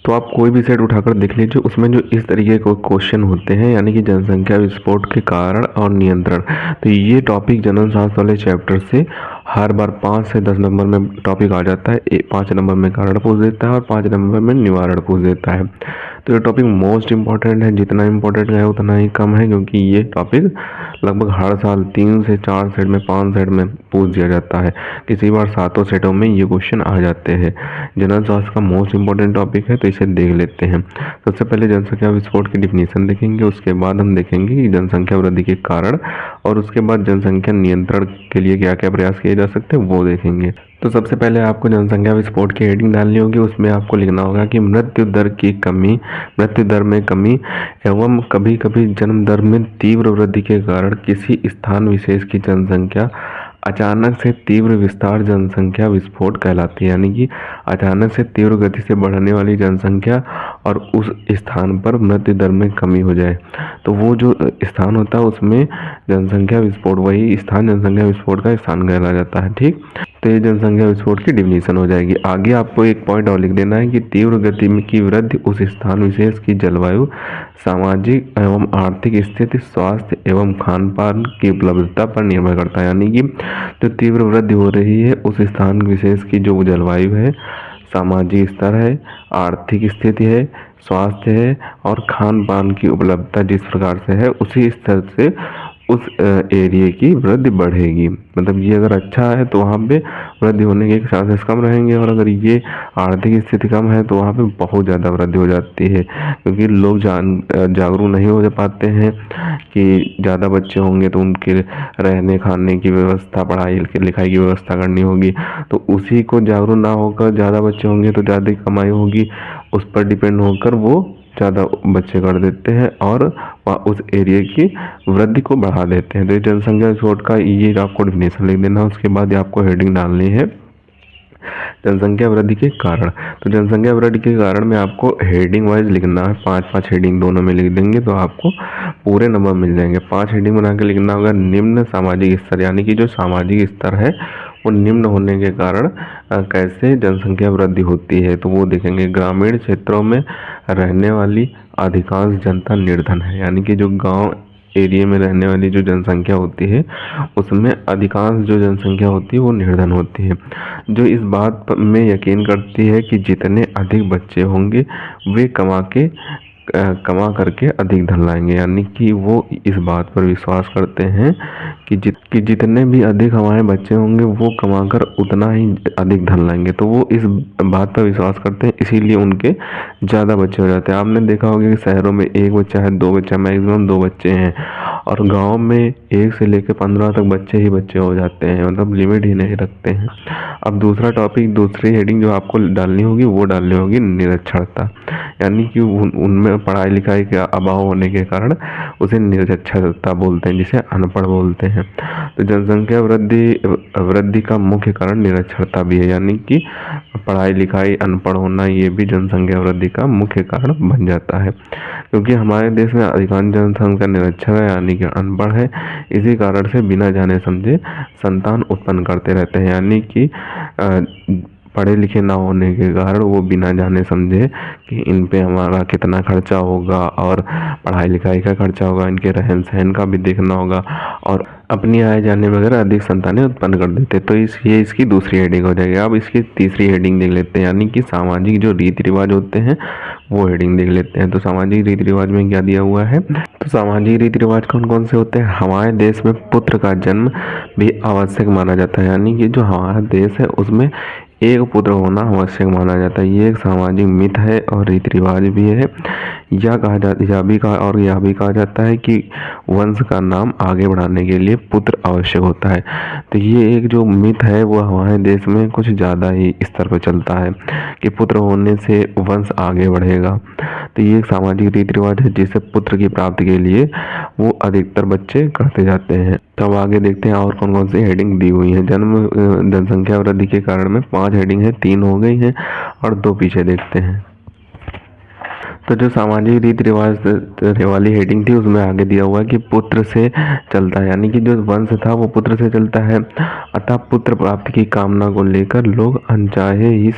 तो आप कोई भी सेट उठाकर देख लीजिए, उसमें जो इस तरीके के क्वेश्चन होते हैं, यानी कि जनसंख्या विस्फोट के कारण और नियंत्रण। तो ये टॉपिक जनरल साइंस वाले चैप्टर से हर बार 5 से 10 नंबर में टॉपिक आ जाता है। 5 नंबर में कारण पूछ देता है और 5 नंबर में निवारण पूछ देता है। तो ये टॉपिक मोस्ट इंपॉर्टेंट है, जितना इंपॉर्टेंट है उतना ही कम है, क्योंकि ये टॉपिक लगभग हर साल 3 से 4 सेट में, 5 सेट में पूछ दिया जाता है। किसी बार 7 सेटों में ये क्वेश्चन आ जाते हैं। जनरल साइंस का मोस्ट इंपॉर्टेंट टॉपिक है, तो इसे देख लेते हैं। सबसे पहले जनसंख्या विस्फोट की डिफिनीशन देखेंगे, उसके बाद हम देखेंगे कि जनसंख्या वृद्धि के कारण, और उसके बाद जनसंख्या नियंत्रण के लिए क्या क्या प्रयास किए जा सकते हैं वो देखेंगे। तो सबसे पहले आपको जनसंख्या विस्फोट की हेडिंग डालनी होगी। उसमें आपको लिखना होगा कि मृत्यु दर की कमी, मृत्यु दर में कमी एवं कभी कभी जन्म दर में तीव्र वृद्धि के कारण किसी स्थान विशेष की जनसंख्या अचानक से तीव्र विस्तार जनसंख्या विस्फोट कहलाती है। यानी कि अचानक से तीव्र गति से बढ़ने वाली जनसंख्या और उस स्थान पर मृत्यु दर में कमी हो जाए, तो वो जो स्थान होता है उसमें जनसंख्या विस्फोट, वही स्थान जनसंख्या विस्फोट का स्थान कहला जाता है। ठीक, तो ये जनसंख्या विस्फोट की डिफिनीशन हो जाएगी। आगे आपको एक पॉइंट और लिख देना है कि तीव्र गति की वृद्धि उस स्थान विशेष की जलवायु, सामाजिक एवं आर्थिक स्थिति, स्वास्थ्य एवं खान पान की उपलब्धता पर निर्भर करता है। यानी कि जो तीव्र वृद्धि हो रही है उस स्थान विशेष की जो जलवायु है, सामाजिक स्तर है, आर्थिक स्थिति है, स्वास्थ्य है और खान पान की उपलब्धता जिस प्रकार से है, उसी स्तर से उस एरिया की वृद्धि बढ़ेगी। मतलब ये अगर अच्छा है तो वहाँ पे वृद्धि होने के चांसेस कम रहेंगे, और अगर ये आर्थिक स्थिति कम है तो वहाँ पे बहुत ज़्यादा वृद्धि हो जाती है, क्योंकि लोग जागरूक नहीं हो पाते हैं कि ज़्यादा बच्चे होंगे तो उनके रहने खाने की व्यवस्था, पढ़ाई लिखाई की व्यवस्था करनी होगी। तो उसी को जागरूक ना होकर ज़्यादा बच्चे होंगे तो ज़्यादा कमाई होगी, उस पर डिपेंड होकर वो ज़्यादा बच्चे कर देते हैं और उस एरिया की वृद्धि को बढ़ा देते हैं। तो जनसंख्या विस्फोट का ये आपको डिफिनेशन लिख देना। उसके बाद आपको हेडिंग डालनी है जनसंख्या वृद्धि के कारण। तो जनसंख्या वृद्धि के कारण में आपको हेडिंग वाइज लिखना है, 5-5 हेडिंग दोनों में लिख देंगे तो आपको पूरे नंबर मिल जाएंगे। 5 हेडिंग बना के लिखना होगा निम्न सामाजिक स्तर, यानी कि जो सामाजिक स्तर है वो निम्न होने के कारण कैसे जनसंख्या वृद्धि होती है, तो वो देखेंगे। ग्रामीण क्षेत्रों में रहने वाली अधिकांश जनता निर्धन है, यानी कि जो गांव एरिया में रहने वाली जो जनसंख्या होती है उसमें अधिकांश जो जनसंख्या होती है वो निर्धन होती है, जो इस बात में यकीन करती है कि जितने अधिक बच्चे होंगे वे कमा करके अधिक धन लाएंगे। यानी कि वो इस बात पर विश्वास करते हैं कि जितने भी अधिक हमारे बच्चे होंगे वो कमाकर उतना ही अधिक धन लाएंगे। तो वो इस बात पर विश्वास करते हैं, इसीलिए उनके ज़्यादा बच्चे हो जाते हैं। आपने देखा होगा कि शहरों में 1 बच्चा है, 2 बच्चा, मैक्सिमम 2 बच्चे हैं, और गांव में 1 से लेकर 15 तक बच्चे ही बच्चे हो जाते हैं, मतलब लिमिट ही नहीं रखते हैं। अब दूसरा टॉपिक, दूसरी हेडिंग जो आपको डालनी होगी वो डालनी होगी निरक्षरता, यानी कि उनमें पढ़ाई लिखाई का अभाव होने के कारण उसे निरक्षरता बोलते हैं, जिसे अनपढ़ बोलते हैं। तो जनसंख्या वृद्धि का मुख्य कारण निरक्षरता भी है, यानी कि पढ़ाई लिखाई, अनपढ़ होना, ये भी जनसंख्या वृद्धि का मुख्य कारण बन जाता है। क्योंकि हमारे देश में अधिकांश जनसंख्या निरक्षर है, यानी कि अनपढ़ है, इसी कारण से बिना जाने समझे संतान उत्पन्न करते रहते हैं। यानी कि पढ़े लिखे ना होने के कारण वो बिना जाने समझे कि इन पे हमारा कितना खर्चा होगा और पढ़ाई लिखाई का खर्चा होगा, इनके रहन सहन का भी देखना होगा, और अपनी आय जाने वगैरह अधिक संतानें उत्पन्न कर देते। तो ये इसकी दूसरी हेडिंग हो जाएगी। अब इसकी तीसरी हेडिंग देख लेते हैं, यानी कि सामाजिक जो रीति रिवाज होते हैं वो हेडिंग देख लेते हैं। तो सामाजिक रीति रिवाज में क्या दिया हुआ है, तो सामाजिक रीति रिवाज कौन कौन से होते हैं। हमारे देश में पुत्र का जन्म भी आवश्यक माना जाता है, यानी कि जो हमारा देश है उसमें एक पुत्र होना आवश्यक माना जाता है। ये एक सामाजिक मिथ है और रीति रिवाज भी है। यह भी कहा जाता है कि वंश का नाम आगे बढ़ाने के लिए पुत्र आवश्यक होता है। तो ये एक जो मिथ है वो हमारे देश में कुछ ज़्यादा ही स्तर पर चलता है कि पुत्र होने से वंश आगे बढ़ेगा। तो ये एक सामाजिक रीति रिवाज है जिसे पुत्र की प्राप्ति के लिए वो अधिकतर बच्चे करते जाते हैं। तो अब आगे देखते हैं और कौन कौन सी हेडिंग दी हुई है। जनसंख्या वृद्धि के कारण में 5 हेडिंग है, 3 हो गई हैं और 2 पीछे देखते हैं। तो जो सामाजिक रीति रिवाज वाली हेडिंग थी उसमें आगे दिया हुआ है कि पुत्र से चलता है, यानी कि जो वंश था वो पुत्र से चलता है। अतः पुत्र प्राप्ति की कामना को लेकर लोग अनचाहे ही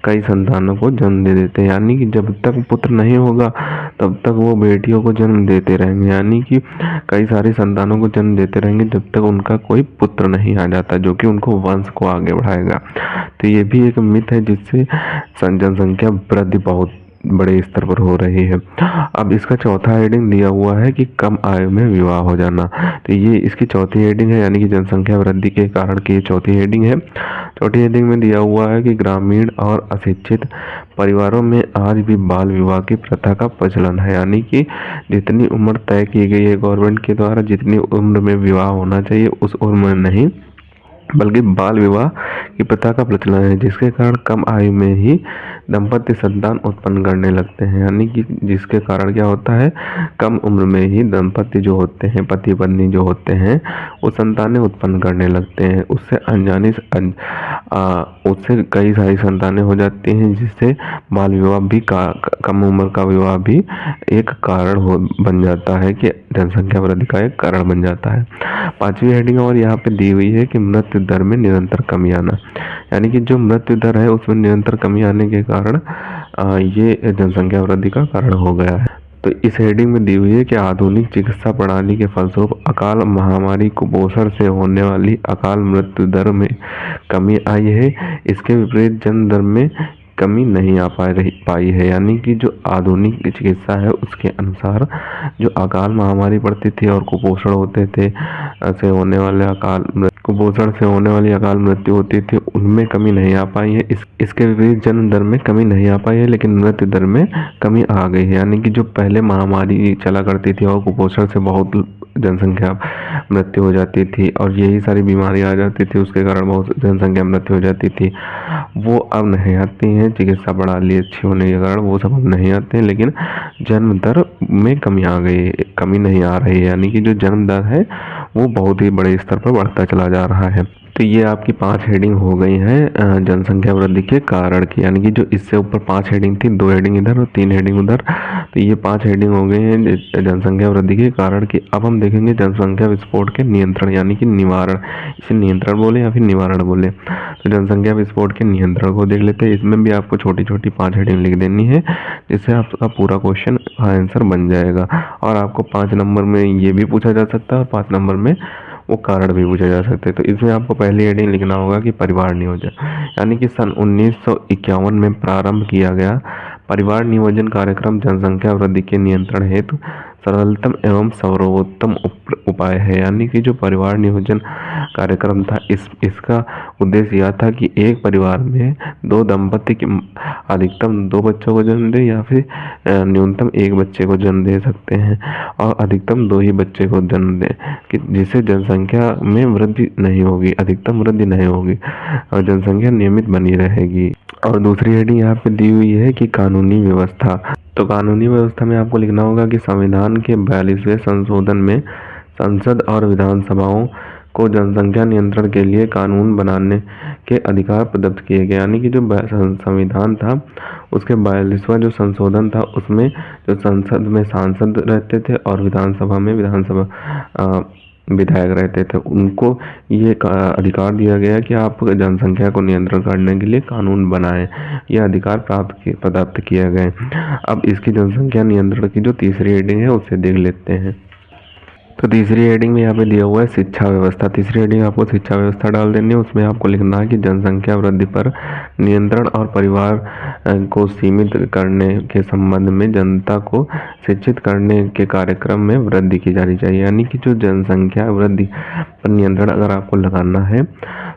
कई संतानों को जन्म दे देते हैं, यानी कि जब तक पुत्र नहीं होगा तब तक वो बेटियों को जन्म देते रहेंगे, यानी कि कई सारी संतानों को जन्म देते रहेंगे जब तक उनका कोई पुत्र नहीं आ जाता जो कि उनको वंश को आगे बढ़ाएगा। तो ये भी एक मिथ है जिससे जनसंख्या वृद्धि बहुत बड़े स्तर पर हो रही है। अब इसका चौथा हेडिंग दिया हुआ है कि कम आयु में विवाह हो जाना। तो ये इसकी चौथी हेडिंग है, यानी कि जनसंख्या वृद्धि के कारण की चौथी हेडिंग है। चौथी हेडिंग में दिया हुआ है कि ग्रामीण और अशिक्षित परिवारों में आज भी बाल विवाह की प्रथा का प्रचलन है, यानी कि जितनी उम्र तय की गई है गवर्नमेंट के द्वारा, जितनी उम्र में विवाह होना चाहिए उस उम्र में नहीं बल्कि बाल विवाह की प्रथा का प्रचलन है, जिसके कारण कम आयु में ही दंपति संतान उत्पन्न करने लगते हैं, यानी कि जिसके कारण क्या होता है, कम उम्र में ही दंपति जो होते हैं, पति पत्नी जो होते हैं, वो संतानें उत्पन्न करने लगते हैं। उससे उससे कई सारी संतानें हो जाती हैं, जिससे बाल विवाह भी कम उम्र का विवाह भी एक कारण बन जाता है कि जनसंख्या वृद्धि का एक कारण बन जाता है। पांचवी हेडिंग और यहाँ पे दी हुई है कि मृत्यु दर में निरंतर कमी आना, यानी कि जो मृत्यु दर है उसमें निरंतर कमी आने के कारण ये जनसंख्या वृद्धि का कारण हो गया है। तो इस हेडिंग में दी हुई है कि आधुनिक चिकित्सा प्रणाली के फलस्वरूप अकाल महामारी कुपोषण से होने वाली अकाल मृत्यु दर में कमी आई है। इसके विपरीत जन्म दर में कमी नहीं आ पाई है, यानी कि जो आधुनिक चिकित्सा है उसके अनुसार जो अकाल महामारी पड़ती थी और कुपोषण होते थे से होने वाले कुपोषण से होने वाली अकाल मृत्यु होती थी, उनमें कमी नहीं आ पाई है। इसके विपरीत जन्म दर में कमी नहीं आ पाई है, लेकिन मृत्यु दर में कमी आ गई है, यानी कि जो पहले महामारी चला करती थी और कुपोषण से बहुत जनसंख्या मृत्यु हो जाती थी और यही सारी बीमारी आ जाती थी, उसके कारण बहुत जनसंख्या मृत्यु हो जाती थी, वो अब नहीं आती हैं। चिकित्सा प्रणाली अच्छी होने के कारण वो सब अब नहीं आते हैं, लेकिन जन्म दर में कमी आ गई है, कमी नहीं आ रही है, यानी कि जो जन्म दर है वो बहुत ही बड़े स्तर पर बढ़ता चला जा रहा है। तो ये आपकी 5 हेडिंग हो गई हैं जनसंख्या वृद्धि के कारण की, यानी कि जो इससे ऊपर 5 हेडिंग थी, 2 हेडिंग इधर और 3 हेडिंग उधर, तो ये 5 हेडिंग हो गई हैं जनसंख्या वृद्धि के कारण की। अब हम देखेंगे जनसंख्या विस्फोट के नियंत्रण यानी कि निवारण, इसे नियंत्रण बोले या फिर निवारण बोले। तो जनसंख्या विस्फोट के नियंत्रण को देख लेते हैं। इसमें भी आपको छोटी छोटी 5 हेडिंग लिख देनी है, जिससे आपका पूरा क्वेश्चन आंसर बन जाएगा। और आपको 5 नंबर में ये भी पूछा जा सकता है और 5 नंबर में वो कारण भी पूछे जा सकते हैं। तो इसमें आपको पहली हेडिंग लिखना होगा कि परिवार नियोजन, यानी कि सन 1951 में प्रारंभ किया गया परिवार नियोजन कार्यक्रम जनसंख्या वृद्धि के नियंत्रण हेतु सरलतम एवं सर्वोत्तम उपाय है, यानी कि जो परिवार नियोजन कार्यक्रम था इसका उद्देश्य यह था कि एक परिवार में 2 दंपति की अधिकतम 2 बच्चों को जन्म दे या फिर न्यूनतम 1 बच्चे को जन्म दे सकते हैं और अधिकतम 2 ही बच्चे को जन्म दे, कि जिससे जनसंख्या में वृद्धि नहीं होगी, अधिकतम वृद्धि नहीं होगी और जनसंख्या नियमित बनी रहेगी। और दूसरी हेडिंग यहाँ पे दी हुई है कि कानूनी व्यवस्था। तो कानूनी व्यवस्था में आपको लिखना होगा कि संविधान के 42वें संशोधन में संसद और विधानसभाओं को जनसंख्या नियंत्रण के लिए कानून बनाने के अधिकार प्रदत्त किए गए, यानी कि जो संविधान था उसके 42वां जो संशोधन था उसमें जो संसद में सांसद रहते थे और विधानसभा में विधायक रहते थे, उनको ये अधिकार दिया गया कि आप जनसंख्या को नियंत्रण करने के लिए कानून बनाएं। ये अधिकार प्राप्त किए गए। अब इसकी जनसंख्या नियंत्रण की जो तीसरी हेडिंग है उसे देख लेते हैं। तो तीसरी हेडिंग में यहाँ पे दिया हुआ है शिक्षा व्यवस्था। तीसरी हेडिंग आपको शिक्षा व्यवस्था डाल देनी है। उसमें आपको लिखना है कि जनसंख्या वृद्धि पर नियंत्रण और परिवार को सीमित करने के संबंध में जनता को शिक्षित करने के कार्यक्रम में वृद्धि की जानी चाहिए, यानी कि जो जनसंख्या वृद्धि पर नियंत्रण अगर आपको लगाना है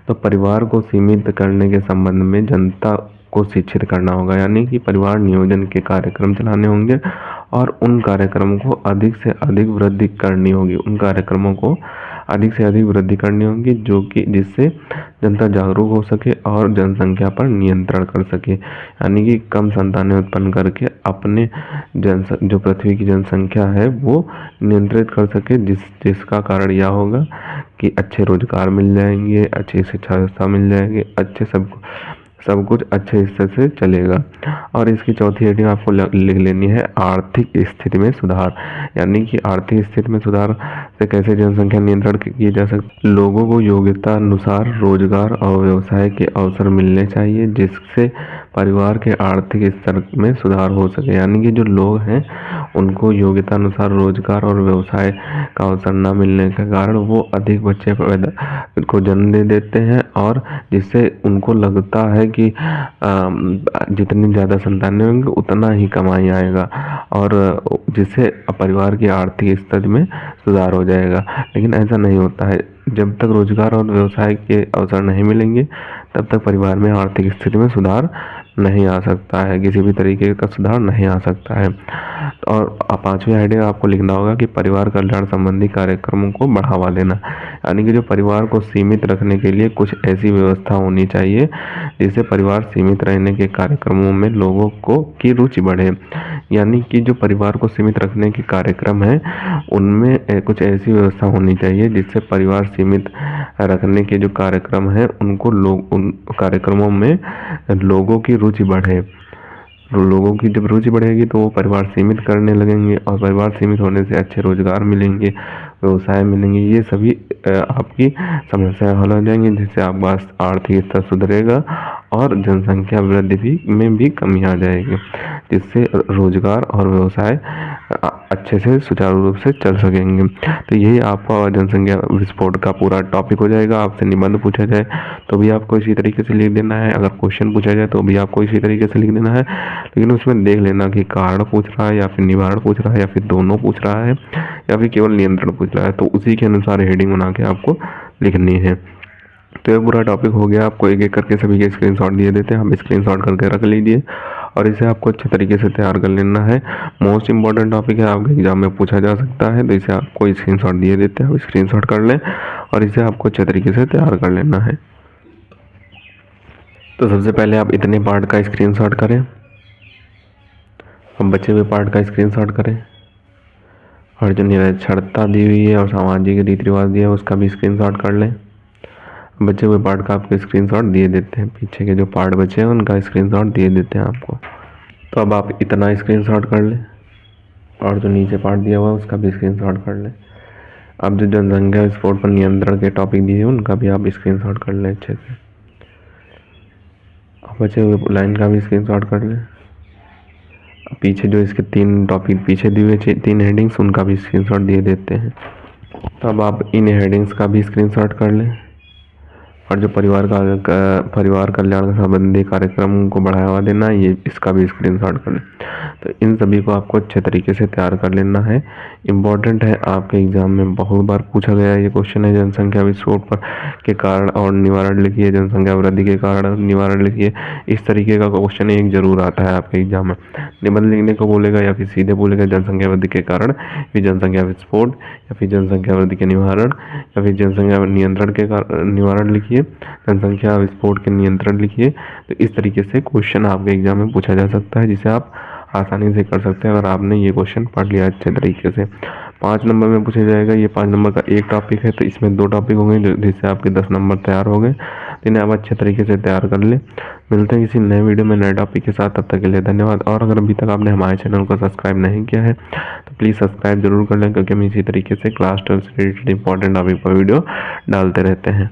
तो परिवार को सीमित करने के संबंध में जनता को शिक्षित करना होगा, यानी कि परिवार नियोजन के कार्यक्रम चलाने होंगे और उन कार्यक्रमों को अधिक से अधिक वृद्धि करनी होगी, उन कार्यक्रमों को अधिक से अधिक वृद्धि करनी होगी जो कि जिससे जनता जागरूक हो सके और जनसंख्या पर नियंत्रण कर सके, यानी कि कम संतानें उत्पन्न करके अपने जो पृथ्वी की जनसंख्या है वो नियंत्रित कर सके, जिसका कारण यह होगा कि अच्छे रोजगार मिल जाएंगे, अच्छी शिक्षा व्यवस्था मिल जाएगी, अच्छे सब कुछ अच्छे हिस्से से चलेगा। और इसकी चौथी हेडिंग आपको लिख लेनी है आर्थिक स्थिति में सुधार, यानी कि आर्थिक स्थिति में सुधार से कैसे जनसंख्या नियंत्रण किए जा सकते। लोगों को योग्यता अनुसार रोजगार और व्यवसाय के अवसर मिलने चाहिए जिससे परिवार के आर्थिक स्तर में सुधार हो सके, यानी कि जो लोग हैं उनको योग्यता अनुसार रोजगार और व्यवसाय का अवसर न मिलने के कारण वो अधिक बच्चे पैदा को जन्म दे देते हैं, और जिससे उनको लगता है कि जितनी ज़्यादा संतानें होंगी उतना ही कमाई आएगा, और जिससे परिवार की आर्थिक स्थिति में सुधार हो जाएगा। लेकिन ऐसा नहीं होता है। जब तक रोजगार और व्यवसाय के अवसर नहीं मिलेंगे तब तक परिवार में आर्थिक स्थिति में सुधार नहीं आ सकता है, किसी भी तरीके का सुधार नहीं आ सकता है। और पांचवी आइडिया आपको लिखना होगा कि परिवार कल्याण संबंधी कार्यक्रमों को बढ़ावा देना, यानी कि जो परिवार को सीमित रखने के लिए कुछ ऐसी व्यवस्था होनी चाहिए जिससे परिवार सीमित रहने के कार्यक्रमों में लोगों को की रुचि बढ़े। यानी कि जो परिवार को सीमित रखने के कार्यक्रम है उनमें कुछ ऐसी व्यवस्था होनी चाहिए जिससे परिवार सीमित रखने के जो कार्यक्रम है उनको लोग उन कार्यक्रमों में लोगों की रुचि बढ़े। लोगों की जब रुचि बढ़ेगी तो वो परिवार सीमित करने लगेंगे, और परिवार सीमित होने से अच्छे रोजगार मिलेंगे, व्यवसाय मिलेंगे, ये सभी आपकी समस्याएं हल हो जाएंगी, जिससे आपका आर्थिक स्तर सुधरेगा और जनसंख्या वृद्धि में भी कमी आ जाएगी, जिससे रोजगार और व्यवसाय अच्छे से सुचारू रूप से चल सकेंगे। तो यही आपका जनसंख्या विस्फोट का पूरा टॉपिक हो जाएगा। आपसे निबंध पूछा जाए तो भी आपको इसी तरीके से लिख देना है, अगर क्वेश्चन पूछा जाए तो भी आपको इसी तरीके से लिख देना है, लेकिन उसमें देख लेना कि कारण पूछ रहा है या फिर निवारण पूछ रहा है या फिर दोनों पूछ रहा है या फिर केवल नियंत्रण पूछ रहा है, तो उसी के अनुसार हेडिंग बना के आपको लिखनी है। तो ये पूरा टॉपिक हो गया। आपको एक एक करके सभी के स्क्रीनशॉट दिए देते हैं, आप स्क्रीनशॉट करके रख लीजिए और इसे आपको अच्छे तरीके से तैयार कर लेना है। मोस्ट इंपॉर्टेंट टॉपिक है, आपके एग्जाम में पूछा जा सकता है, तो इसे आपको स्क्रीनशॉट दिए देते हैं, आप स्क्रीनशॉट कर लें और इसे आपको अच्छे तरीके से तैयार कर लेना है। तो सबसे पहले आप इतने पार्ट का स्क्रीनशॉट करें, अब बचे हुए पार्ट का स्क्रीनशॉट करें, और जो निरक्षरता दी हुई है और सामाजिक रीति रिवाज दिया है उसका भी स्क्रीनशॉट कर लें। बचे हुए पार्ट का आपको स्क्रीनशॉट दिए देते हैं, पीछे के जो पार्ट बचे हैं उनका स्क्रीनशॉट दिए देते हैं आपको। तो अब आप इतना स्क्रीनशॉट कर लें और जो नीचे पार्ट दिया हुआ है उसका भी स्क्रीनशॉट कर लें। अब जो जनसंख्या विस्फोट पर नियंत्रण के टॉपिक दिए हैं उनका भी आप स्क्रीनशॉट कर लें अच्छे से। बचे हुए लाइन का भी स्क्रीनशॉट कर लें। पीछे जो इसके 3 टॉपिक पीछे दिए हुए 3 हेडिंग्स उनका भी स्क्रीनशॉट दिए देते हैं। तो अब आप इन हेडिंग्स का भी स्क्रीनशॉट कर लें, और जो परिवार कल्याण संबंधी कार्यक्रम को बढ़ावा देना है ये इसका भी स्क्रीनशॉट कर लें। तो इन सभी को आपको अच्छे तरीके से तैयार कर लेना है। इम्पॉर्टेंट है, आपके एग्जाम में बहुत बार पूछा गया है ये क्वेश्चन है। जनसंख्या विस्फोट पर के कारण और निवारण लिखिए, जनसंख्या वृद्धि के कारण निवारण लिखिए, इस तरीके का क्वेश्चन एक जरूर आता है आपके एग्जाम में। निबंध लिखने को बोलेगा या फिर सीधे बोलेगा जनसंख्या वृद्धि के कारण, फिर जनसंख्या विस्फोट, या फिर जनसंख्या वृद्धि के निवारण, या फिर जनसंख्या नियंत्रण के निवारण लिखिए, जनसंख्या विस्फोट के नियंत्रण लिखिए। तो इस तरीके से क्वेश्चन आपके एग्जाम में पूछा जा सकता है, जिसे आप आसानी से कर सकते हैं अगर आपने ये क्वेश्चन पढ़ लिया अच्छे तरीके से। 5 नंबर में पूछा जाएगा, ये 5 नंबर का एक टॉपिक है, तो इसमें 2 टॉपिक होंगे जिससे आपके 10 नंबर तैयार हो गए। इन्हें आप अच्छे तरीके से तैयार कर ले। मिलते हैं किसी नए वीडियो में नए टॉपिक के साथ, तब तक के लिए धन्यवाद। और अगर अभी तक आपने हमारे चैनल को सब्सक्राइब नहीं किया है तो प्लीज़ सब्सक्राइब जरूर कर लें, क्योंकि हम इसी तरीके से क्लास 12 से रिलेटेड इंपॉर्टेंट टॉपिक पर वीडियो डालते रहते हैं।